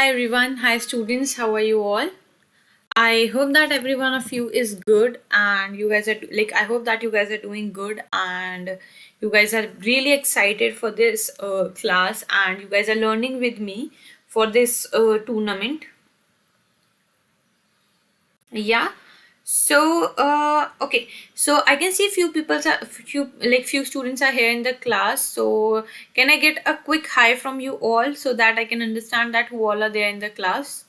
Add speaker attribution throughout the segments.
Speaker 1: Hi everyone, hi students, how are you all? I hope that every one of you is good and you guys are I hope that you guys are doing good and you guys are really excited for this class and you guys are learning with me for this tournament. Yeah. Okay, so I can see few students are here in the class. So can I get a quick hi from you all so that I can understand that who all are there in the class?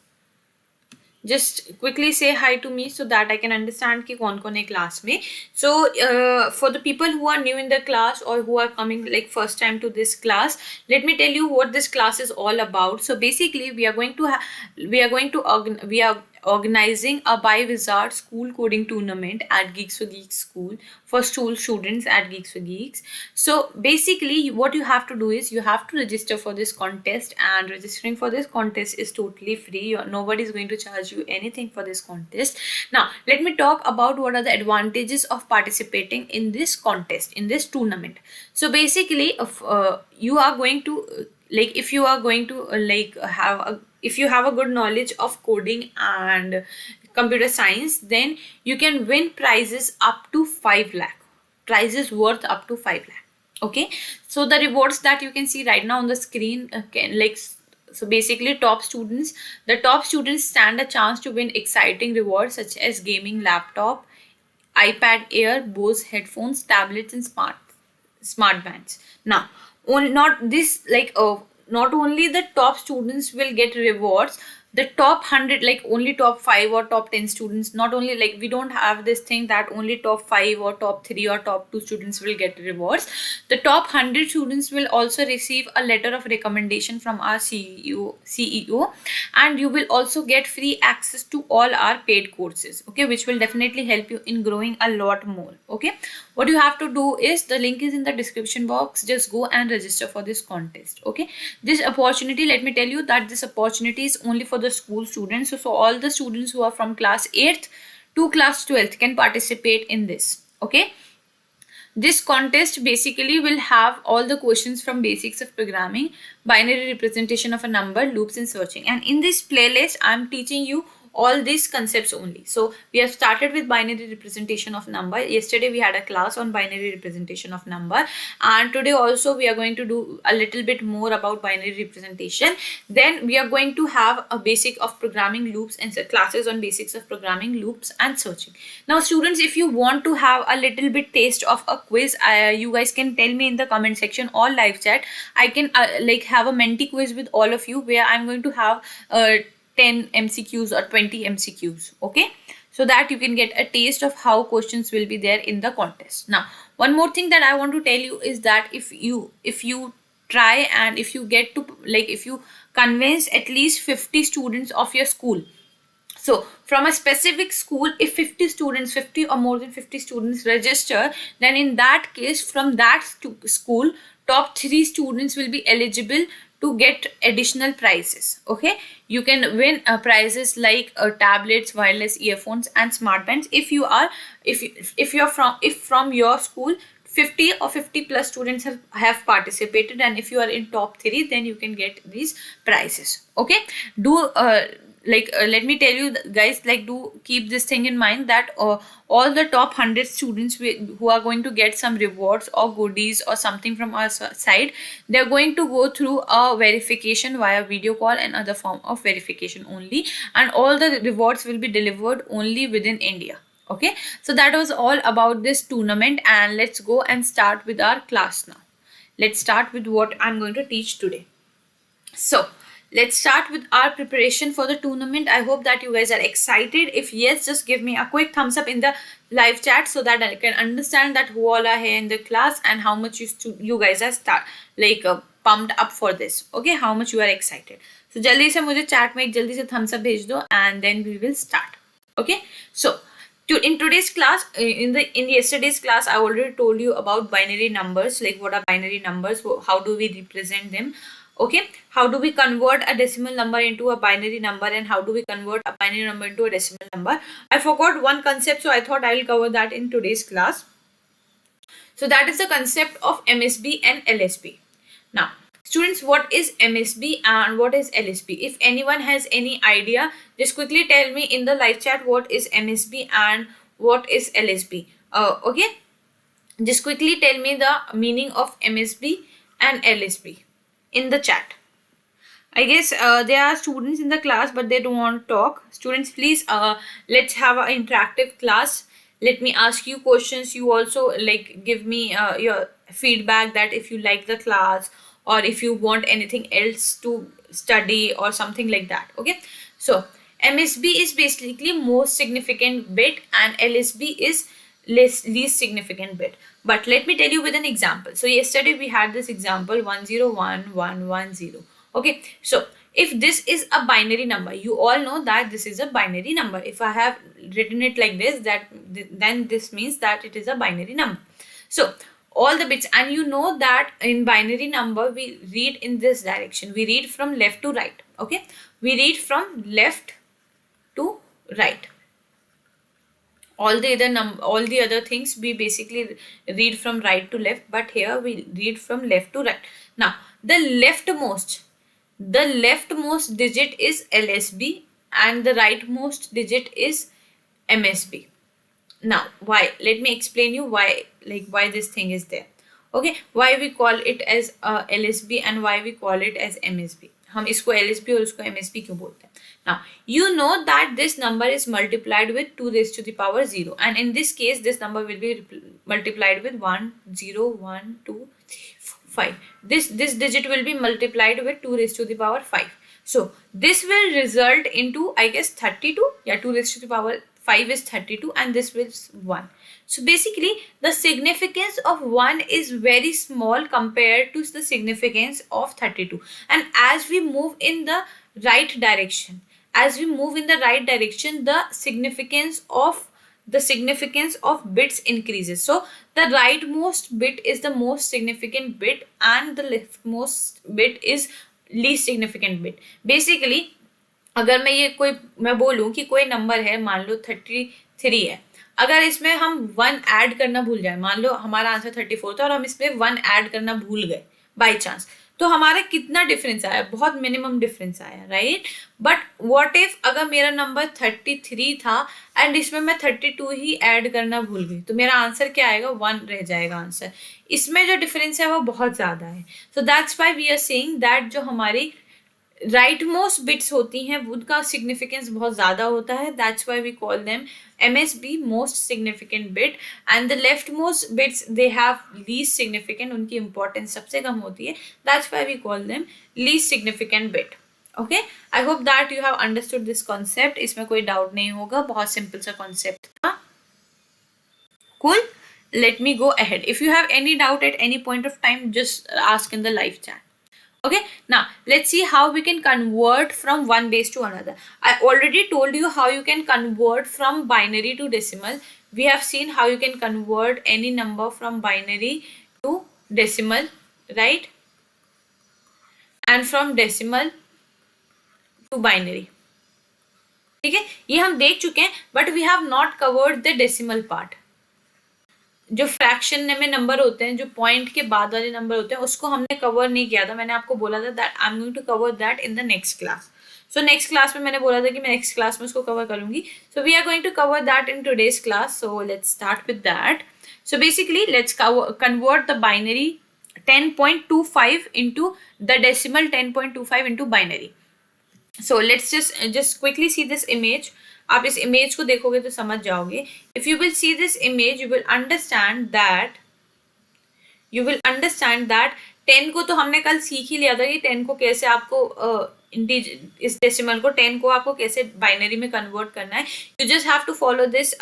Speaker 1: Just quickly say hi to me so that I can understand कि कौन कौन है class में. So for the people who are new in the class or who are coming like first time to this class, let me tell you what this class is all about. So basically we are organizing a BiWizard school coding tournament at Geeks for Geeks school for school students at Geeks for Geeks. So basically what you have to do is you have to register for this contest, and registering for this contest is totally free. Nobody is going to charge you anything for this contest. Now let me talk about what are the advantages of participating in this contest, in this tournament. So basically you are going to if you are going to if you have a good knowledge of coding and computer science, then you can win prizes up to 5 lakh, prizes worth up to 5 lakh. Okay, so the rewards that you can see right now on the screen so basically the top students stand a chance to win exciting rewards such as gaming laptop, iPad Air, Bose headphones, tablets, and smart bands. Now, not this not only the top students will get rewards, the top 100, like only top 5 or top 10 students, not only like we don't have this thing that only top 5 or top 3 or top 2 students will get rewards. The top 100 students will also receive a letter of recommendation from our CEO, and you will also get free access to all our paid courses, okay, which will definitely help you in growing a lot more. Okay, what you have to do is the link is in the description box. Just go and register for this contest. Okay, this opportunity, let me tell you that this opportunity is only for the school students. So all the students who are from class 8th to class 12th can participate in this. Okay, this contest basically will have all the questions from basics of programming, binary representation of a number, loops, and searching. And in this playlist, I'm teaching you all these concepts only. So we have started with binary representation of number. Yesterday we had a class on binary representation of number, and today also we are going to do a little bit more about binary representation. Then we are going to have a basic of programming loops and classes on basics of programming loops and searching. Now students, if you want to have a little bit taste of a quiz, you guys can tell me in the comment section or live chat. I can have a menti quiz with all of you where I'm going to have 10 MCQs or 20 MCQs. Okay, so that you can get a taste of how questions will be there in the contest. Now one more thing that I want to tell you is that if you try and if you get to if you convince at least 50 students of your school, so from a specific school, if 50 students, 50 or more than 50 students register, then in that case, from that school, top 3 students will be eligible to get additional prizes. Okay, you can win prizes like tablets, wireless earphones, and smart bands if you are if from your school 50 or 50 plus students have participated, and if you are in top 3, then you can get these prizes. Okay, do let me tell you guys, do keep this thing in mind that all the top 100 students who are going to get some rewards or goodies or something from our side, they're going to go through a verification via video call and other form of verification only, and all the rewards will be delivered only within India. Okay, so that was all about this tournament, and let's go and start with our class now. Let's start with what I'm going to teach today. So let's start with our preparation for the tournament. I hope that you guys are excited. If yes, just give me a quick thumbs up in the live chat so that I can understand that who all are here in the class and how much you guys are pumped up for this. Okay, how much you are excited. So jaldi se mujhe chat mein ek jaldi se thumbs up bhej do, and then we will start. Okay, so in today's class, in yesterday's class, I already told you about binary numbers, like what are binary numbers, how do we represent them. Okay, how do we convert a decimal number into a binary number, and how do we convert a binary number into a decimal number. I forgot one concept, so I thought I'll cover that in today's class. So that is the concept of MSB and LSB. Now Students, what is MSB and what is LSB? If anyone has any idea, just quickly tell me in the live chat what is MSB and what is LSB. Okay, just quickly tell me the meaning of MSB and LSB in the chat. I guess there are students in the class, but they don't want to talk. Students, please, let's have an interactive class. Let me ask you questions. You also like give me your feedback that if you like the class or if you want anything else to study or something like that. Okay. So MSB is basically most significant bit and LSB is least significant bit. But let me tell you with an example. So yesterday we had this example 101110. Okay, so if this is a binary number, you all know that this is a binary number. If I have written it like this, then this means that it is a binary number. So all the bits, and you know that in binary number we read in this direction. We read from left to right. Okay, we read from left to right. All the other things we basically read from right to left, but here we read from left to right. Now the leftmost digit is LSB and the rightmost digit is MSB. Now why? Let me explain you why this thing is there. Okay, why we call it as LSB and why we call it as MSB. हम इसको LSB और उसको MSB क्यों बोलते हैं? Now you know that this number is multiplied with 2 raised to the power 0, and in this case this number will be multiplied with 1 0 1 2 3 4 5. This digit will be multiplied with 2 raised to the power 5. So this will result into, I guess, 32. Yeah, 2 raised to the power 5 is 32 and this is 1. So basically the significance of 1 is very small compared to the significance of 32. And as we move in the right direction, the significance of bits increases. So the rightmost bit is the most significant bit and the leftmost bit is least significant bit. Basically अगर मैं बोलूं कि कोई number है, मान लो 33 है, अगर इसमें हम 1 ऐड करना भूल जाए, मान लो हमारा आंसर 34 था और हम इसमें 1 ऐड करना भूल गए बाय चांस, तो हमारा कितना डिफरेंस आया? बहुत मिनिमम डिफरेंस आया, राइट? बट व्हाट इफ अगर मेरा नंबर 33 था एंड इसमें मैं 32 ही ऐड करना भूल गई, तो मेरा आंसर क्या आएगा? 1 रह जाएगा आंसर. इसमें जो डिफरेंस है वो बहुत ज्यादा है. So that's why we are saying that जो हमारी राइट मोस्ट बिट्स होती हैं उनका सिग्निफिकेंस बहुत ज़्यादा होता है. That's why we call them MSB most significant bit and the left most bits they have least significant, उनकी इंपॉर्टेंस सबसे कम होती है. That's why we call them least significant bit. Okay, I hope that you have understood this concept. इसमें कोई doubt नहीं होगा, बहुत सिंपल सा कॉन्सेप्ट था. Cool, let me go ahead. If you have any doubt at any point of time, just ask in the live chat. Okay, now let's see how we can convert from one base to another. I already told you how you can convert from binary to decimal. We have seen how you can convert any number from binary to decimal, right? And from decimal to binary. ठीक है, ये हम देख चुके हैं, but we have not covered the decimal part. जो fraction में number होते हैं, जो पॉइंट के बाद वाले नंबर होते हैं, उसको हमने कवर नहीं किया था. मैंने आपको बोला था that I am going to cover that in the next class. So next class में मैंने बोला था कि मैं नेक्स्ट क्लास में उसको कवर करूंगी. So we are going to cover that in today's class. So let's start with that. So basically let's convert the binary 10.25 into the decimal 10.25 into binary. So let's just quickly see this image. आप इस image को देखोगे तो समझ जाओगे. If you will see this image, you will understand that 10 को तो हमने कल सीख ही लिया था कि 10 को कैसे आपको इस डेसिमल को 10 को आपको कैसे बाइनरी में कन्वर्ट करना है. You just have to follow this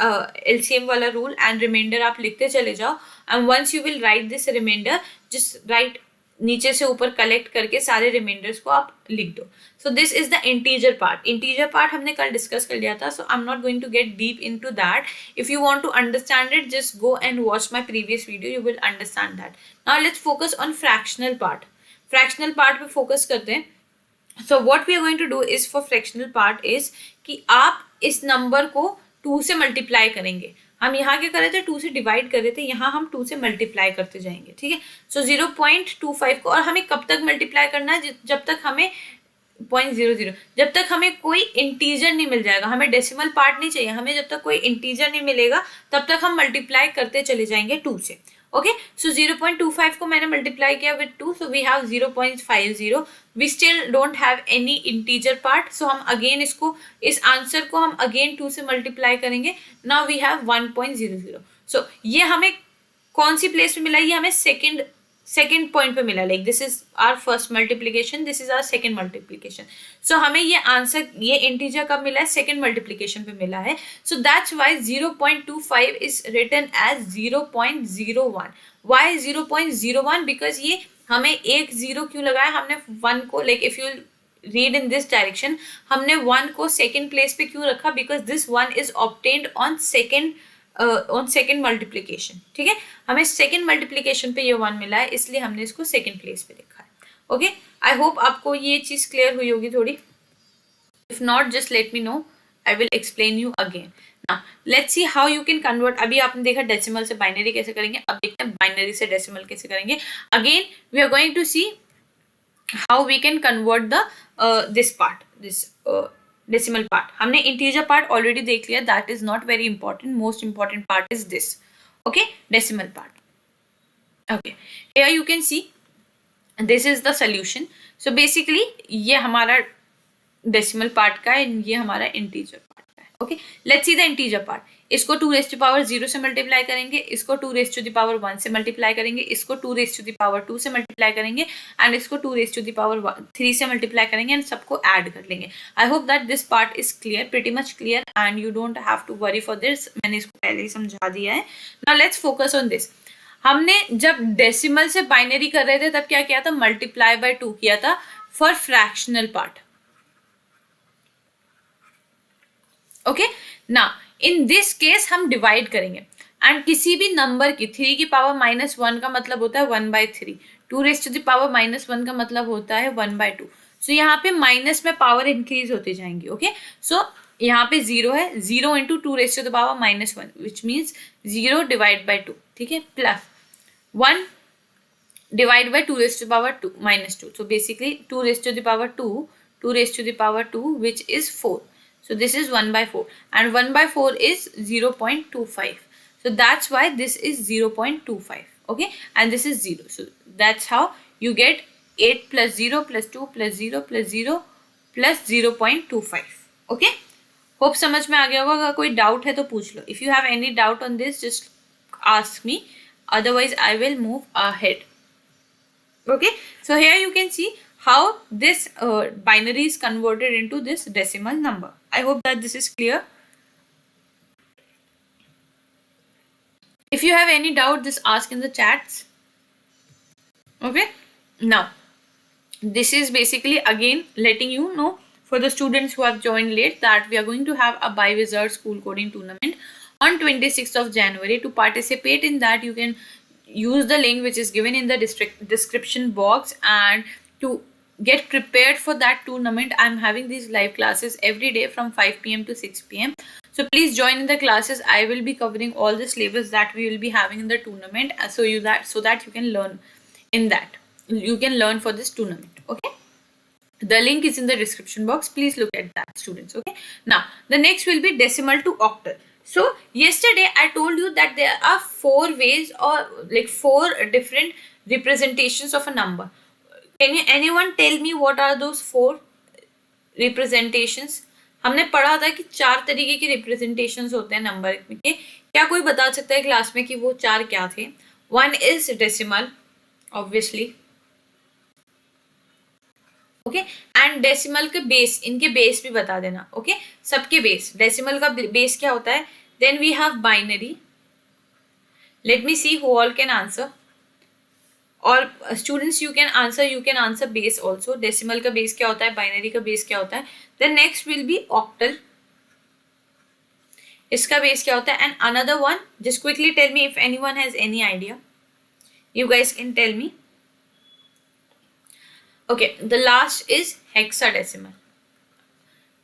Speaker 1: LCM वाला रूल एंड रिमाइंडर आप लिखते चले जाओ. And once you will write this reminder, just write नीचे से ऊपर कलेक्ट करके सारे रिमाइंडर्स को आप लिख दो. So this is the integer part. Integer part हमने कल डिस्कस कर लिया था. So I am not going to get deep into that. If you want to understand it, just go and watch my previous video, you will understand that. Now let's focus on fractional part. Fractional part पे focus करते हैं. So what we are going to do is for fractional part is कि आप इस number को 2 से multiply करेंगे. हम यहाँ क्या कर रहे थे, 2 से डिवाइड कर रहे थे, यहाँ हम 2 से मल्टीप्लाई करते जाएंगे, ठीक है। सो 0.25 को, और हमें कब तक मल्टीप्लाई करना है, जब तक हमें 0.00, जब तक हमें कोई इंटीजर नहीं मिल जाएगा, हमें डेसिमल पार्ट नहीं चाहिए, हमें जब तक कोई इंटीजर नहीं मिलेगा तब तक हम मल्टीप्लाई करते चले जाएंगे 2 से। ओके, सो 0.25 को मैंने मल्टीप्लाई किया with 2, so we have 0.50, we still don't have any integer part, so हम अगेन इसको, इस आंसर को हम अगेन 2 से मल्टीप्लाई करेंगे, नाउ वी हैव 1.00। सो ये हमें कौन सी प्लेस पे मिला, ये हमें सेकेंड पॉइंट पे मिला, like this is our first multiplication, this is our second multiplication. So हमें ये आंसर, ये इंटीजर कब मिला है, सेकेंड मल्टीप्लीकेशन पे मिला है। So that's why 0.25 is written as 0.01। Why 0.01? Because ये हमें एक जीरो क्यों लगाया, हमने 1 को, like if you read in this direction, हमने 1 को सेकेंड प्लेस पे क्यों रखा, because this 1 is obtained on second multiplication, ठीक है। हमें सेकेंड मल्टीप्लीकेशन पे ये 1 मिला है, इसलिए हमने इसको सेकेंड प्लेस पे लिखा है। ओके, आई होप आपको ये चीज क्लियर हुई होगी थोड़ी। If not, just let me know, I will explain you again. Now let's see how you can convert. अभी आपने देखा डेसिमल से बाइनरी कैसे करेंगे, अब देखते हैं बाइनरी से डेसिमल कैसे करेंगे। Again we are going to see how we can convert the this part, this decimal part. हमने integer part already देख लिया, that is not very important, most important part is this, okay, decimal part. Okay, here you can see this is the solution. So basically ये हमारा decimal part का है, ये हमारा integer part का है। Okay, let's see the integer part. इसको 2 raised to power 0 से मल्टीप्लाई करेंगे, इसको 2 raised to the power 1 से मल्टीप्लाई करेंगे, इसको 2 raised to the power 2 से मल्टीप्लाई करेंगे, एंड इसको 2 raised to the power 3 से मल्टीप्लाई करेंगे, एंड सबको ऐड कर लेंगे। I hope that this part is clear, pretty much clear, and you don't have to worry for this, मैंने इसको पहले ही समझा दिया है। Now let's focus on this. हमने जब डेसिमल से बाइनरी कर रहे थे तब क्या किया था, मल्टीप्लाई बाय 2 किया था फॉर फ्रैक्शनल पार्ट। ओके, ना इन दिस केस हम डिवाइड करेंगे, एंड किसी भी नंबर की 3 की पावर -1 का मतलब होता है 1/3, 2 raised to the power -1 का मतलब होता है 1/2। सो यहाँ पे माइनस में पावर इंक्रीज होती जाएंगी। ओके, सो यहाँ पे 0 है, 0 into 2 raised to the power -1 which means 0 divide by 2, ठीक है, plus 1 divide by 2 raised to the power -2, so basically 2 raised to the power 2, 2 raised to the power 2 which is 4. So this is 1/4, and 1/4 is 0.25. So that's why this is 0.25. Okay, and this is 0. So that's how you get 8 plus 0 plus 2 plus 0 plus 0 plus 0.25. Okay, hope समझ में आ गया होगा। अगर कोई doubt है तो पूछ लो। If you have any doubt on this, just ask me. Otherwise, I will move ahead. Okay, so here you can see how this binary is converted into this decimal number. I hope that this is clear. If you have any doubt, just ask in the chats. Okay, now this is basically again letting you know for the students who have joined late that we are going to have a BiWizard school coding tournament on 26th of January. To participate in that, you can use the link which is given in the description box, and to get prepared for that tournament, I'm having these live classes every day from 5 p.m. to 6 p.m. So please join in the classes. I will be covering all the syllabus that we will be having in the tournament, so that you can learn in that. You can learn for this tournament. Okay, the link is in the description box. Please look at that, students. Okay, now the next will be decimal to octal. So yesterday I told you that there are 4 ways, or like 4 different representations of a number. Can anyone tell me what are those 4 representations? हमने पढ़ा था कि 4 तरीके के representations होते हैं number के। क्या कोई बता सकता है क्लास में कि वो 4 क्या थे? 1 is decimal, obviously. Okay, and decimal के बेस, इनके बेस भी बता देना। ओके, सबके बेस, डेसिमल का बेस क्या होता है? Then we have binary. Let me see who all can answer, और students you can answer base also. Decimal का बेस क्या होता है, बाइनरी का बेस क्या होता है। Then next will be octal, इसका बेस क्या होता है। And another one, just quickly tell me if anyone has any idea, you guys can tell me. Okay, the last is hexadecimal.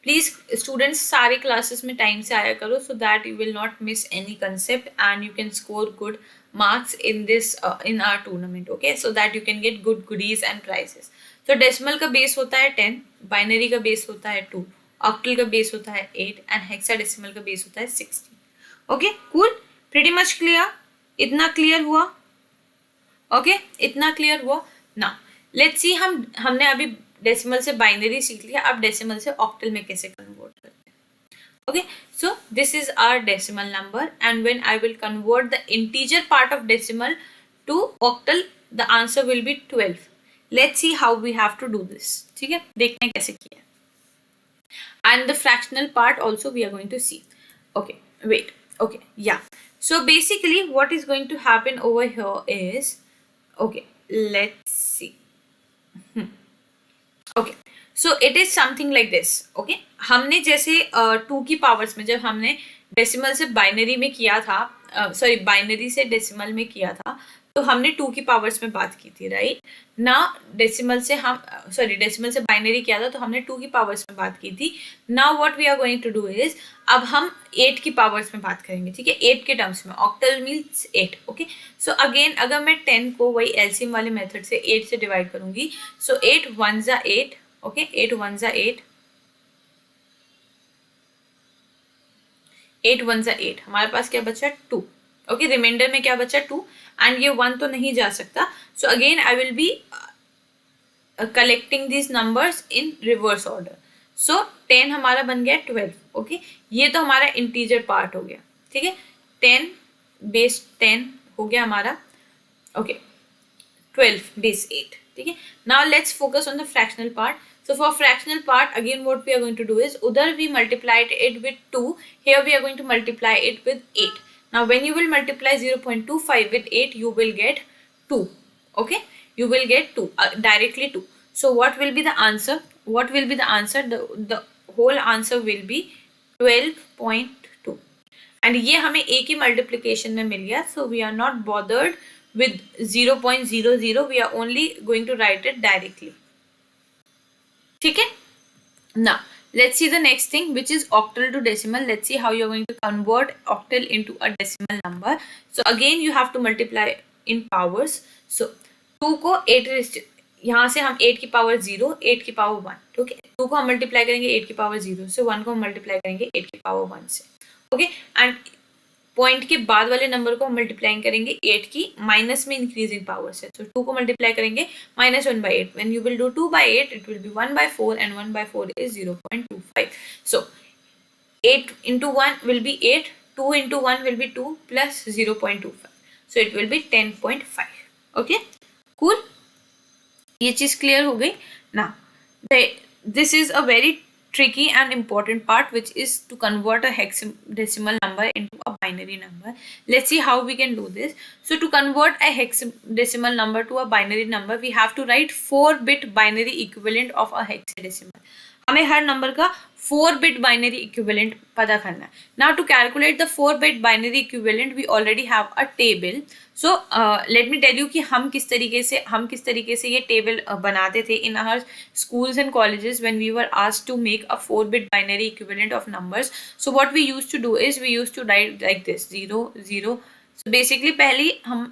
Speaker 1: Please students सारे classes में time से आया करो, so that you will not miss any concept and you can score good marks in this in our tournament. Okay, so that you can get good goodies and prizes. So decimal का base होता है 10, binary का base होता है 2, octal का base होता है 8 and hexadecimal का base होता है 16. Okay, cool, pretty much clear. इतना clear हुआ? Okay, इतना clear हुआ. Now let's see हमने अभी डेसिमल से बाइनरी सीख लिया, अब डेसिमल से ऑक्टल में कैसे कन्वर्ट करते हैं. Okay, so this is our decimal number and when I will convert the integer part of decimal to octal, the answer will be 12. Let's see how we have to do this. ठीक है, देखते हैं कैसे किया. And the fractional part also we are going to see. Okay, wait. Okay, yeah. So basically what is going to happen over here is, okay, let's see. Okay, so it is something like this. Okay, हमने जैसे 2 की powers में जब हमने decimal से binary में किया था, सॉरी बाइनरी से डेसिमल में किया था, तो हमने 2 की पावर्स में बात की थी, राइट ना. डेसिमल से हम डेसिमल से बाइनरी किया था तो हमने 2 की पावर्स में बात की थी. Now what we are going to do is, अब हम 8 की पावर्स में बात करेंगे. ठीक है, 8 के टर्म्स में. Octal means 8. Okay, so again अगर मैं 10 को वही एलसीएम वाले मेथड से 8 से डिवाइड करूंगी, सो 8 1 जा 8. ओके, 8 1 जा 8, 8 1 जा 8. हमारे पास क्या बचा? 2. ओके, रिमाइंडर में क्या बचा? 2 एंड ये 1 तो नहीं जा सकता. So again I will be collecting these numbers in reverse order. So 10 हमारा बन गया 12. ओके, ये तो हमारा इंटीजर पार्ट हो गया. ठीक है, 10 बेस 10 हो गया हमारा. Okay, 12 base 8. ठीक है, now let's focus on the fractional part. So for fractional part, again what we are going to do is, udhar we multiplied it with 2, here we are going to multiply it with 8. Now when you will multiply 0.25 with 8, you will get 2. Okay, you will get 2, directly 2. So what will be the answer? What will be the answer? The whole answer will be 12.2. And ये हमें एक ही multiplication में मिल गया, so we are not bothered with 0.00, we are only going to write it directly. ठीक है, now let's see the next thing, which is octal to decimal. Let's see how you're going to convert octal into a decimal number. So again you have to multiply in powers. So 2 को 8 यहाँ से हम 8 की power 0, 8 की power 1. ठीक है, 2 को हम मल्टीप्लाई करेंगे 8 की पावर 0 से, 1 को हम मल्टीप्लाई करेंगे 8 की पावर 1 से. ओके, एंड पॉइंट के बाद वाले नंबर को हम मल्टीप्लाई करेंगे 8 की माइनस में इंक्रीजिंग पावर से. तो 2 को मल्टीप्लाई करेंगे -1/8. When you will do 2/8, it will be 1/4 and 1/4 is 0.25. So 8 into 1 will be 8, 2 into 1 will be 2 plus 0.25. So it will be 10.5. Okay, cool. ये चीज क्लियर हो गई. Now this is a very tricky and important part, which is to convert a hexadecimal number into a binary number. Let's see how we can do this. So to convert a hexadecimal number to a binary number, we have to write 4-bit binary equivalent of a hexadecimal. हमें हर number का 4-bit binary equivalent पता करना है. Now to calculate the 4-bit binary equivalent, we already have a table. So let me tell you कि हम किस तरीके से ये टेबल बनाते थे in our schools and colleges when we were asked to make a 4-bit binary equivalent of numbers. So what we used to do is, we used to write like this, 0 0. So basically पहले हम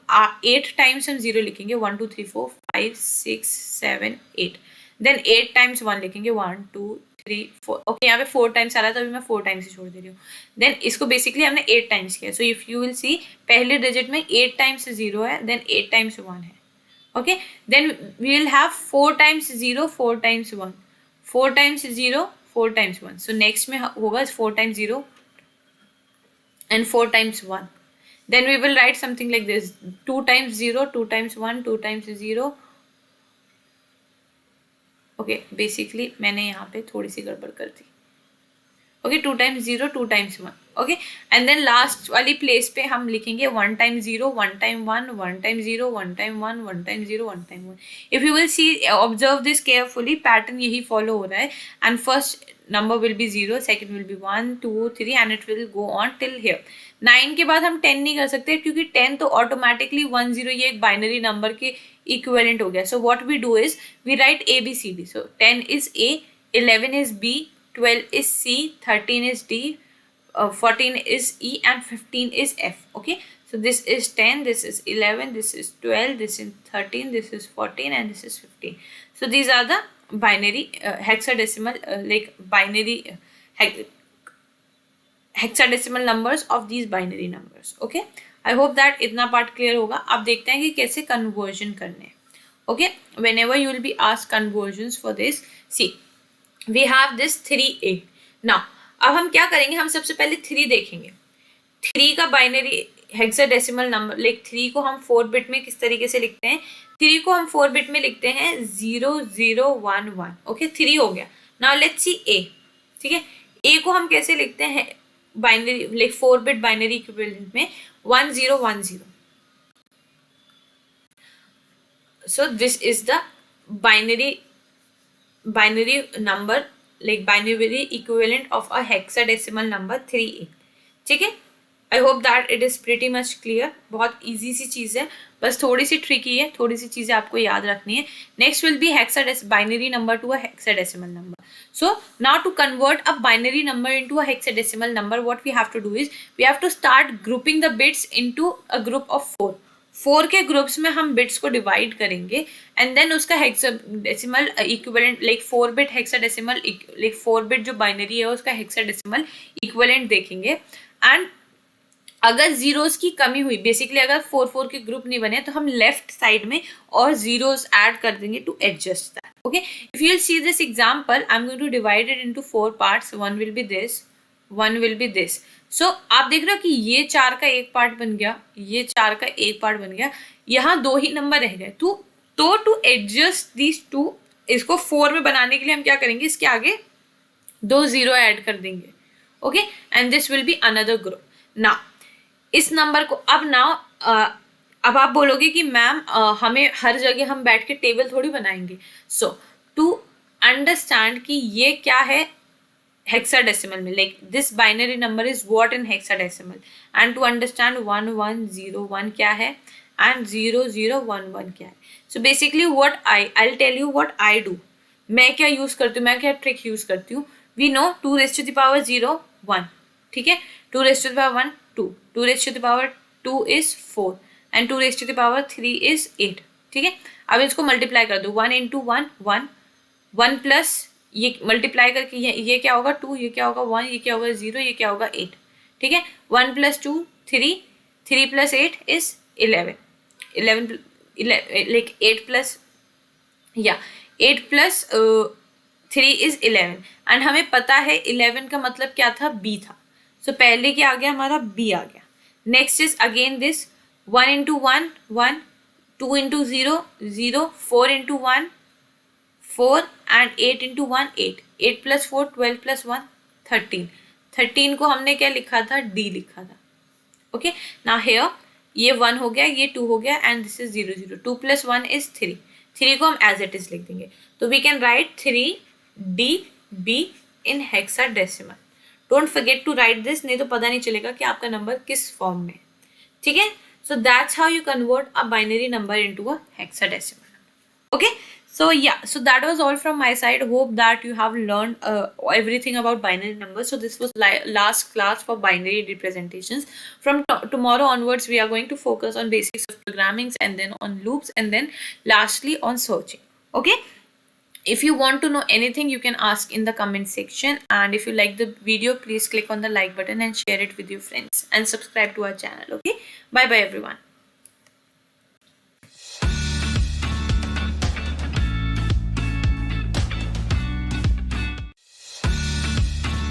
Speaker 1: 8 times हम 0 लिखेंगे, 1 2 3 4 5 6 7 8. Then 8 times 1 लिखेंगे, 1 2 3 4. Okay, यहाँ पे 4 times आ रहा था, अभी मैं 4 times ही छोड़ दे रही हूँ. देन इसको बेसिकली हमने 8 times किया. सो इफ यू विल सी, पहले डिजिट में 8 times 0 है, देन 8 times 1 है. Okay, then we will have 4 times 0, 4 times 1, 4 times 0, 4 times 1. So next में होगा 4 times 0 and 4 times 1. Then we will write something like this, 2 times 0, 2 times 1, 2 times 0. Okay, basically मैंने यहाँ पे थोड़ी सी गड़बड़ कर दी. Okay, 2 times 0, 2 times 1. Okay, and then last वाली प्लेस पे हम लिखेंगे 1 times 0, 1 times 1, 1 times 0, 1 times 1, 1 times 0, 1 times 1. If you will C, observe this carefully, pattern यही फॉलो हो रहा है. And first number will be 0, second will be 1 2 3 and it will go on till here. 9 के बाद हम 10 नहीं कर सकते, क्योंकि 10 तो ऑटोमेटिकली 1 0, ये एक बाइनरी नंबर के इक्विवेलेंट हो गया. So what we do is, we write ABCD. So 10 is A, 11 is B, 12 is C, 13 is D, 14 is E, and 15 is F. Okay, so this is 10, this is 11, this is 12, this is 13, this is 14, and this is 15. So these are the binary hexadecimal binary hexadecimal numbers of these binary numbers. Okay, I hope that इतना part clear होगा. अब देखते हैं कि कैसे conversion करने हैं. Okay, whenever you will be asked conversions for this, see we have this 3a. now अब हम क्या करेंगे, हम सबसे पहले 3 देखेंगे. 3 का बाइनरी हेक्साडेसिमल नंबर, लाइक 3 को हम 4 बिट में किस तरीके से लिखते हैं. 3 को हम 4 बिट में लिखते हैं 0011. ओके, 3 हो गया. Now let's see a. ठीक है, a को हम कैसे लिखते हैं binary, like 4 bit binary equivalent में 1010. So this is the binary number, like binary equivalent of a hexadecimal number 3a. ठीक है, I hope that it is pretty much clear. बहुत easy सी चीज़ है, बस थोड़ी सी tricky है, थोड़ी सी चीज़ें आपको याद रखनी है. Next will be binary number to a hexadecimal number. So now to convert a binary number into a hexadecimal number, what we have to do is we have to start grouping the bits into a group of 4. 4 के groups में हम bits को divide करेंगे and then उसका hexadecimal equivalent, like 4 bit hexadecimal, like 4 bit जो binary है उसका hexadecimal equivalent देखेंगे. एंड अगर जीरोस की कमी हुई, बेसिकली अगर 4 के ग्रुप नहीं बने तो हम लेफ्ट साइड में और जीरोस ऐड कर देंगे to adjust that. Okay, if you will see this example, I am going to divide it into 4 parts. One will be this, one will be this. So आप देख रहे हो कि ये 4 का एक पार्ट बन गया, ये 4 का एक पार्ट बन गया, यहाँ 2 ही नंबर रह गए. तो टू एडजस्ट दीज 2, इसको 4 में बनाने के लिए हम क्या करेंगे, इसके आगे 2 जीरो ऐड कर देंगे. Okay, and this will be another group. Now इस नंबर को अब आप बोलोगे कि मैम हमें हर जगह हम बैठ के टेबल थोड़ी बनाएंगे. सो टू अंडरस्टैंड कि ये क्या है hexadecimal में, like this binary number is what in hexadecimal, and to understand 1101 क्या है and 0011 क्या है. So basically what I'll tell you what I do. मैं क्या यूज करती हूँ, मैं क्या ट्रिक यूज करती हूँ. We know 2 raised to the power 0 1. ठीक है, 2 raised to the power 1 2, 2 raised to the power 2 is 4, and 2 raised to the power 3 is 8. ठीक है, अब इसको मल्टीप्लाई कर दो. 1 into 1 1, 1 प्लस ये मल्टीप्लाई करके ये क्या होगा 2, ये क्या होगा 1, ये क्या होगा 0, ये क्या होगा 8. ठीक है, 1 plus 2 3, 3 plus 8 is 11, 11 like 8 plus 8 plus 3 is 11. And हमें पता है 11 का मतलब क्या था, b था. सो पहले क्या आ गया हमारा, b आ गया. Next is again this 1 into 1 1, 2 into 0 0, 4 into 1 4, and 8 into 1 8, 8 plus 4 12 plus 1 13. 13 को हमने क्या लिखा था, d लिखा था. ओके, नाउ हियर ये 1 हो गया, ये 2 हो गया, and this is 0 0. 2 plus 1 is 3. 3 को हम एज इट इज लिख देंगे. तो we can write 3db in hexadecimal. Don't forget to write this, नहीं तो पता नहीं चलेगा कि आपका नंबर किस फॉर्म में. ठीक है, so that's how you convert a binary number into a hexadecimal. Okay, so yeah, so that was all from my side. Hope that you have learned everything about binary numbers. So this was last class for binary representations. From tomorrow onwards we are going to focus on basics of programming, and then on loops, and then lastly on searching. Okay, if you want to know anything you can ask in the comment section, and if you like the video please click on the like button and share it with your friends, and subscribe to our channel. Okay, bye bye everyone.